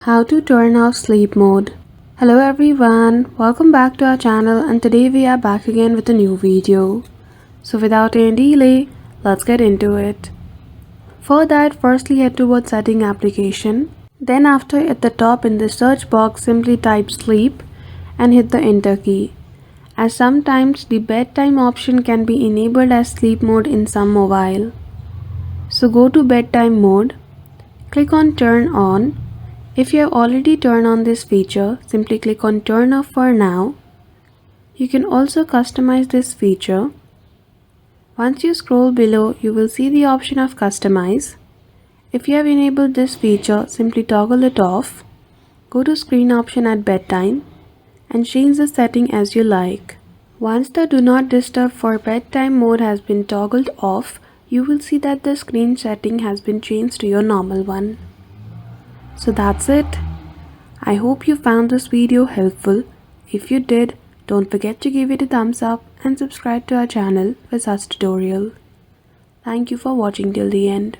How to turn off sleep mode. Hello everyone, welcome back to our channel and today we are back again with a new video. So without any delay, let's get into it. For that, firstly head towards setting application. Then after at the top in the search box simply type sleep and hit the enter key. As sometimes the bedtime option can be enabled as sleep mode in some mobile. So go to bedtime mode, click on turn on. If you have already turned on this feature, simply click on turn off for now. You can also customize this feature. Once you scroll below, you will see the option of customize. If you have enabled this feature, simply toggle it off. Go to screen option at bedtime and change the setting as you like. Once the do not disturb for bedtime mode has been toggled off, you will see that the screen setting has been changed to your normal one. So that's it. I hope you found this video helpful. If you did, don't forget to give it a thumbs up and subscribe to our channel for such tutorial. Thank you for watching till the end.